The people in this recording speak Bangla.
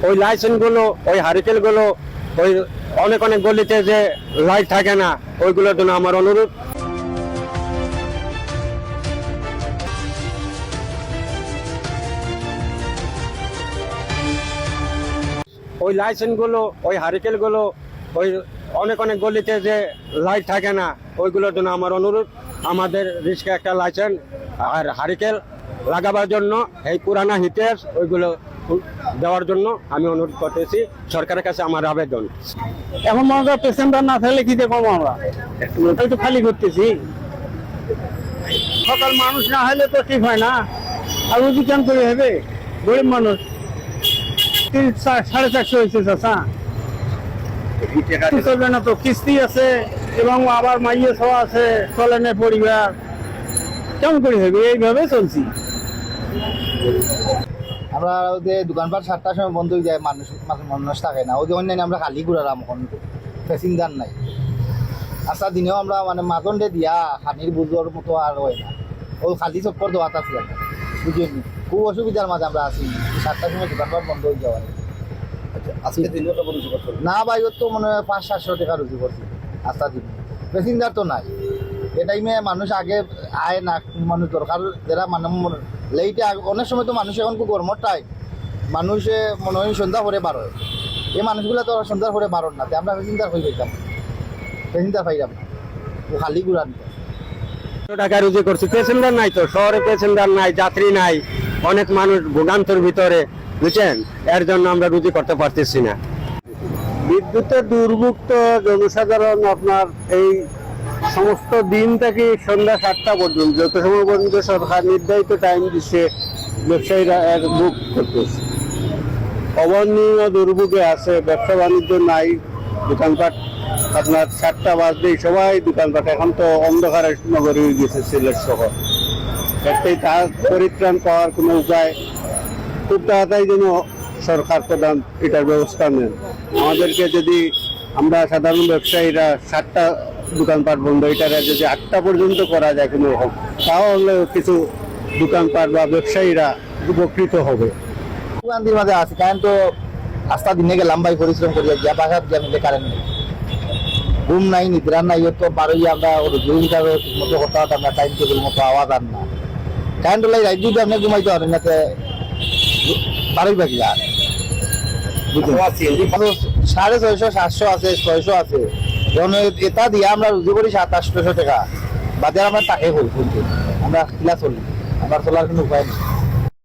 ওই লাইসেন্স গুলো, ওই হারিকেল গুলো, ওই অনেক অনেক গলিতে যে লাইট থাকে না, ওইগুলোর জন্য আমার অনুরোধ। ওই লাইসেন্স গুলো, ওই হারিকেল গুলো, ওই অনেক অনেক গলিতে যে লাইট থাকে না, ওইগুলোর জন্য আমার অনুরোধ। আমাদের রিস্কে একটা লাইসেন্স আর হারিকেল লাগাবার জন্য এই পুরানা হিটার ওইগুলো দেওয়ার জন্য আমি অনুরোধ করতেছি, সরকারের কাছে আমার আবেদন। এখন মনে করেন পেশেন্টার না থাকলে কি দেখবো আমরা, একটু খালি করতেছি। সকাল মানুষ না হলে তো ঠিক হয় না, আর রুজি কেন করে হবে? গরিব মানুষ 450 হয়েছে চাষা, চলবে না তো, কিস্তি আছে এবং আবার মাইয়ে সব আছে, চলে না পরিবার, কেমন করে হবে? এইভাবে চলছি আমরা। ওদের দোকানপাট 7টার সময় বন্ধ হয়ে যায়, মানুষ থাকে না। ওদের অন্যান্য আমরা খালি ঘুরালাম, এখন প্যাসেঞ্জার নাই। আচ্ছা দিনেও আমরা মানে মাঝনটে দিয়া খানির বুঝোর মতো আর হয় না, ওই খালি চক্কর দেওয়াত আছি আমরা, বুঝিনি। খুব অসুবিধার মাঝে আমরা আছি, 7টার সময় দোকানপাট বন্ধ হয়ে যাওয়ার। আজকে দিনেও তো রুজু করতে না ভাই, ওর তো মনে হয় 500-700 টাকা রুজু করছি আস্তা দিন। প্যাসেঞ্জার তো নাই এ টাইমে, মানুষ আগে আয় না, মানুষ দরকার যারা মানে লেইটে। অনেক সময় তো মানুষ এখন খুব গরমের টাইম, মানুষে মনে হয় সন্ধ্যা করে বার হয়, এই মানুষগুলো তো সন্ধ্যার করে বারণ না, আমরা প্যাসেঞ্জার হয়ে যেতাম, প্যাসেঞ্জার পাইলাম না, খালি ঘুরান টাকা রুজি করছি, প্যাসেঞ্জার নাই তো, শহরে প্যাসেঞ্জার নাই, যাত্রী নাই, অনেক মানুষ ভোগান্তর ভিতরে, বুঝছেন? এর জন্য আমরা রুজি করতে পারতেছি না। বিদ্যুতের দুর্ভোগ তো জনসাধারণ আপনার এই সমস্ত দিন থেকে সন্ধ্যা 7টা পর্যন্ত, যত সময় পর্যন্ত সরকার নির্ধারিত টাইম দিচ্ছে, ব্যবসায়ীরা বুক করতেছে। অবর্ণনীয় দুর্ভোগে আছে, ব্যবসা বাণিজ্য নাই, দোকানপাট আপনার 7টা বাজলেই সবাই দোকানপাট। এখন তো অন্ধকারের নগরী হয়ে গেছে সিলেট শহর, একটাই তার পরিত্রাণ পাওয়ার কোনো উপায় খুব তাড়াতাড়ি যেন সরকার প্রধান এটার ব্যবস্থা নেন। আমাদেরকে যদি আমরা সাধারণ ব্যবসায়ীরা 7টা দোকানপাট বন্ধ, এটারা যদি 8টা পর্যন্ত করা যায় কোনো রকম, তাহলে কিছু দোকানপাট বা ব্যবসায়ীরা উপকৃত হবে। গান্ধীর মাঝে আছে কারণ তো আস্তা দিনে গেলাম ভাই, পরিশ্রম করি যা বাসার জামিলে কারেন্ট নেই, ঘুম নাই, নিদ্রা নাই, তো বারোই আমরা রুজু হিসাবে ঠিক মতো কথা আমরা টাইম টেবিল মতো আওয়াজ আন না। কারেন্ট লাই রাত যদি আপনি ঘুমাইতে পারেন না, 12ই বাজে আর 650-700 আছে, 600 আছে। যখন এটা দিয়ে আমরা রুজু করি 700-800 টাকা, বাজার আমরা তাকে হই, আমরা কিলা চলি, আমার চলার কোনো উপায় নেই।